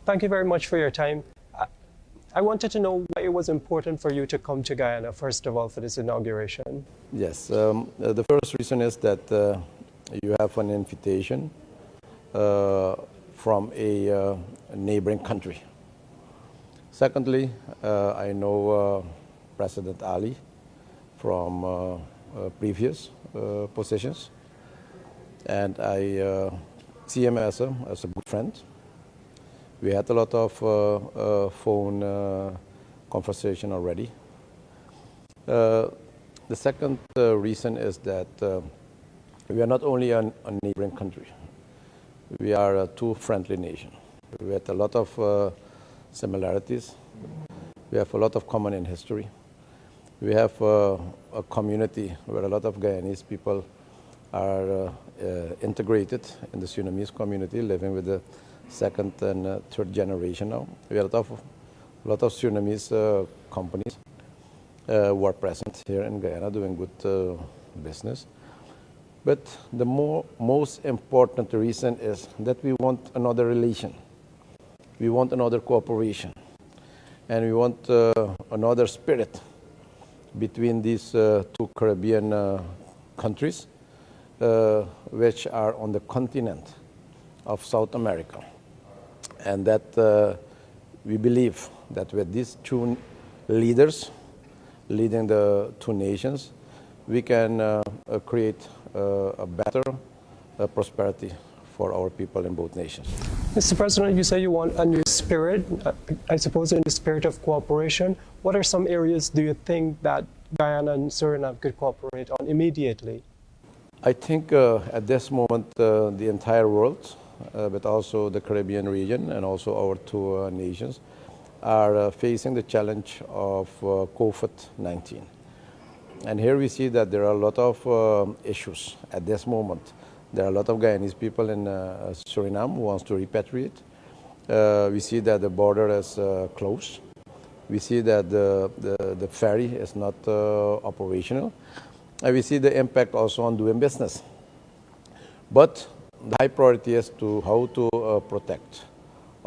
thank you very much for your time. I wanted to know why it was important for you to come to Guyana, first of all, for this inauguration. Yes, the first reason is that you have an invitation from a neighboring country. Secondly, I know President Ali from previous positions, and I see him as a good friend. We had a lot of phone conversation already. The second reason is that we are not only a neighboring country, we are two friendly nations. We have a lot of similarities. We have a lot of common in history. We have a community where a lot of Guyanese people are integrated in the Surinamese community, living with the second and third generation now. We have a lot of Surinamese companies who are present here in Guyana doing good business. But the most important reason is that we want another relation. We want another cooperation. And we want another spirit between these two Caribbean countries, which are on the continent of South America. And that we believe that with these two leaders leading the two nations, we can create a better prosperity for our people in both nations. Mr. President, you say you want a new spirit, I suppose in the spirit of cooperation. What are some areas do you think that Guyana and Suriname could cooperate on immediately? I think at this moment the entire world, but also the Caribbean region and also our two nations, are facing the challenge of COVID-19. And here we see that there are a lot of issues at this moment. There are a lot of Guyanese people in Suriname who wants to repatriate. We see that the border is closed. We see that the ferry is not operational. And we see the impact also on doing business. But the high priority is to how to protect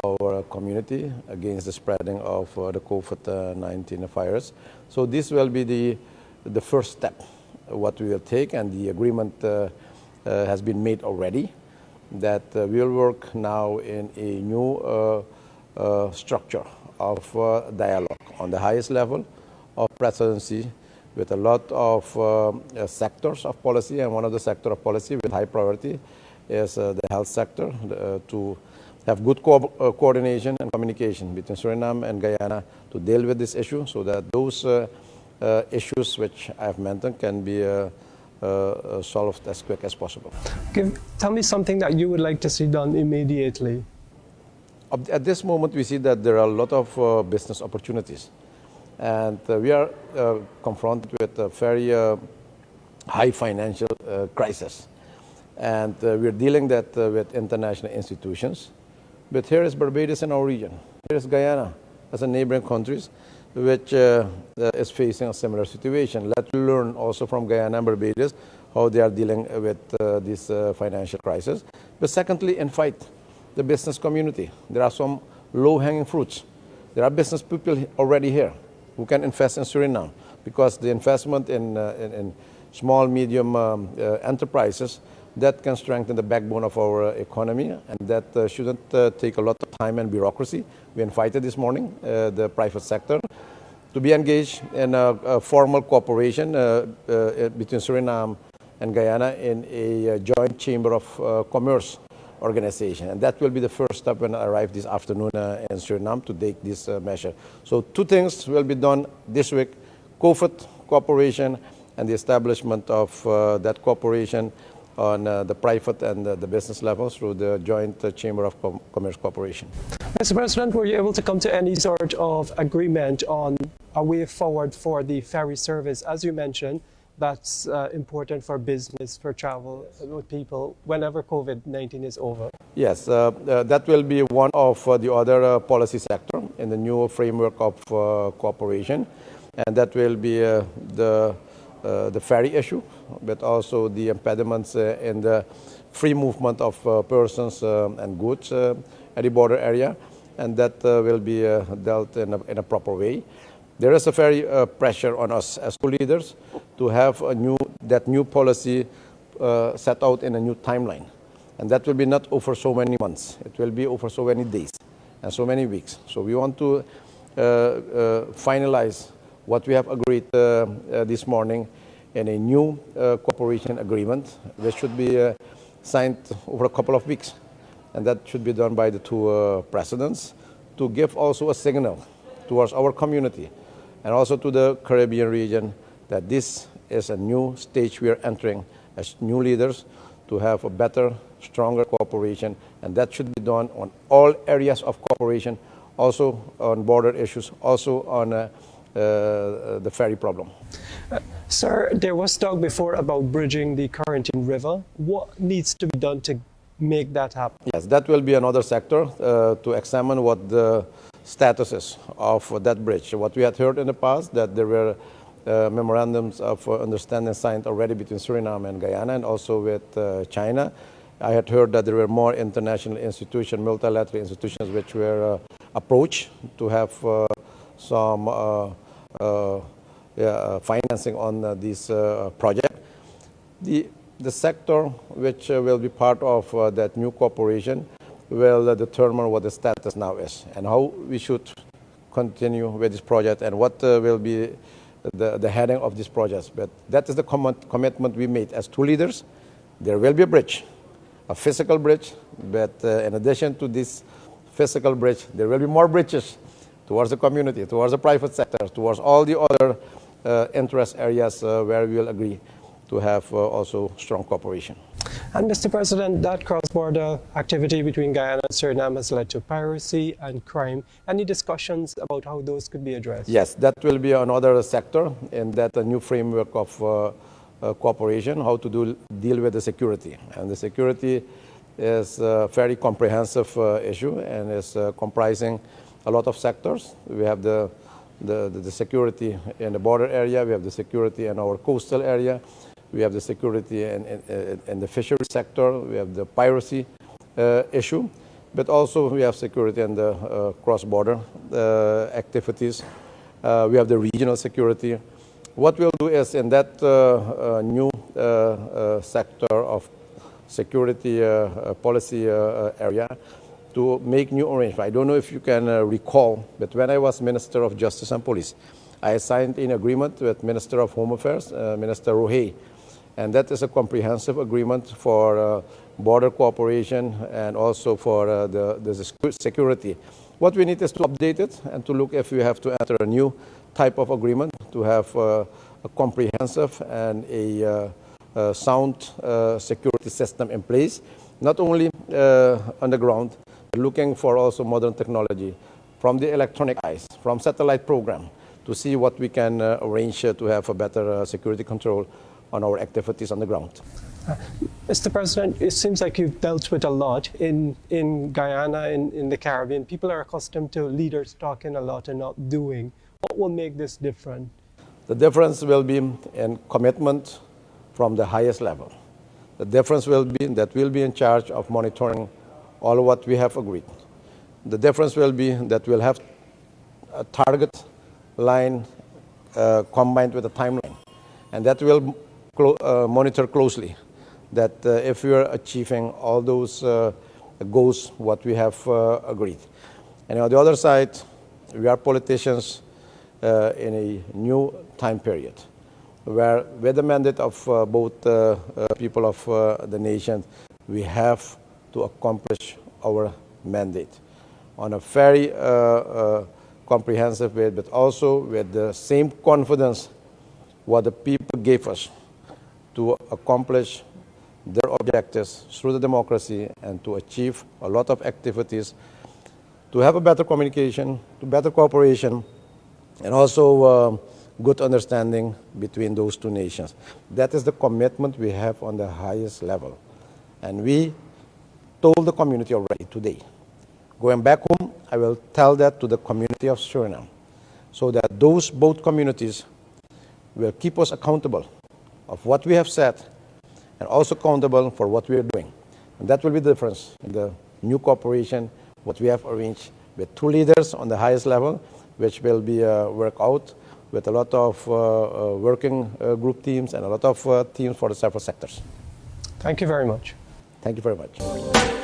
our community against the spreading of the COVID-19 virus. So this will be the first step, what we will take, and the agreement has been made already, that we will work now in a new structure of dialogue on the highest level of presidency with a lot of sectors of policy, and one of the sectors of policy with high priority is the health sector, to have good coordination and communication between Suriname and Guyana to deal with this issue, so that those issues which I have mentioned can be solved as quick as possible. Tell me something that you would like to see done immediately. At this moment, we see that there are a lot of business opportunities. And we are confronted with a very high financial crisis. And we're dealing that with international institutions. But here is Barbados in our region. Here is Guyana as a neighboring countries, which is facing a similar situation. Let's learn also from Guyana and Barbados how they are dealing with this financial crisis. But secondly, invite the business community. There are some low-hanging fruits. There are business people already here who can invest in Suriname, because the investment in small, medium enterprises, that can strengthen the backbone of our economy, and that shouldn't take a lot of time and bureaucracy. We invited this morning the private sector to be engaged in a formal cooperation between Suriname and Guyana in a joint chamber of commerce organization. And that will be the first step when I arrive this afternoon in Suriname to take this measure. So two things will be done this week: COVID cooperation and the establishment of that cooperation on the private and the business levels through the joint chamber of commerce cooperation. Mr. President, were you able to come to any sort of agreement on a way forward for the ferry service? As you mentioned, that's important for business, for travel with people whenever COVID-19 is over. Yes, that will be one of the other policy sector in the new framework of cooperation, and that will be the ferry issue, but also the impediments in the free movement of persons and goods at the border area. and that will be dealt in a proper way. There is a very pressure on us as co-leaders to have that new policy set out in a new timeline. And that will be not over so many months. It will be over so many days and so many weeks. So we want to finalize what we have agreed this morning in a new cooperation agreement, which should be signed over a couple of weeks. And that should be done by the two presidents to give also a signal towards our community and also to the Caribbean region that this is a new stage we are entering as new leaders to have a better, stronger cooperation, and that should be done on all areas of cooperation, also on border issues, also on the ferry problem. Sir, there was talk before about bridging the Corentyne River. What needs to be done to make that happen? Yes, that will be another sector to examine what the status is of that bridge. What we had heard in the past, that there were memorandums of understanding signed already between Suriname and Guyana and also with China. I had heard that there were more international institutions, multilateral institutions, which were approached to have some financing on this project. The sector which will be part of that new cooperation will determine what the status now is and how we should continue with this project and what will be the heading of this project. But that is the commitment we made as two leaders. There will be a bridge, a physical bridge, but in addition to this physical bridge, there will be more bridges towards the community, towards the private sector, towards all the other interest areas where we will agree to have also strong cooperation. And Mr. President, that cross-border activity between Guyana and Suriname has led to piracy and crime. Any discussions about how those could be addressed? Yes, that will be another sector in that new framework of cooperation, how to deal with the security. And the security is a very comprehensive issue and is comprising a lot of sectors. We have the security in the border area, we have the security in our coastal area, we have the security in the fishery sector, we have the piracy issue, but also we have security in the cross-border activities. We have the regional security. What we'll do is in that new sector of security policy area to make new arrangements. I don't know if you can recall, but when I was Minister of Justice and Police, I signed an agreement with Minister of Home Affairs, Minister H.E, and that is a comprehensive agreement for border cooperation and also for the security. What we need is to update it and to look if we have to enter a new type of agreement to have a comprehensive and a sound security system in place, not only on the ground, but looking for also modern technology from the electronic eyes, from satellite program, to see what we can arrange to have a better security control on our activities on the ground. Mr. President, it seems like you've dealt with a lot in Guyana, in the Caribbean. People are accustomed to leaders talking a lot and not doing. What will make this different? The difference will be in commitment from the highest level. The difference will be that we'll be in charge of monitoring all what we have agreed. The difference will be that we'll have a target line combined with a timeline, and that will monitor closely that if we are achieving all those goals what we have agreed. And on the other side, we are politicians in a new time period where with the mandate of both people of the nation, we have to accomplish our mandate on a very comprehensive way, but also with the same confidence what the people gave us to accomplish their objectives through the democracy and to achieve a lot of activities, to have a better communication, to better cooperation, and also good understanding between those two nations. That is the commitment we have on the highest level. And we told the community already today. Going back home, I will tell that to the community of Suriname, so that those both communities will keep us accountable of what we have said and also accountable for what we are doing. And that will be the difference in the new cooperation, what we have arranged with 2 leaders on the highest level, which will be worked out with a lot of working group teams and a lot of teams for the several sectors. Thank you very much. Thank you very much.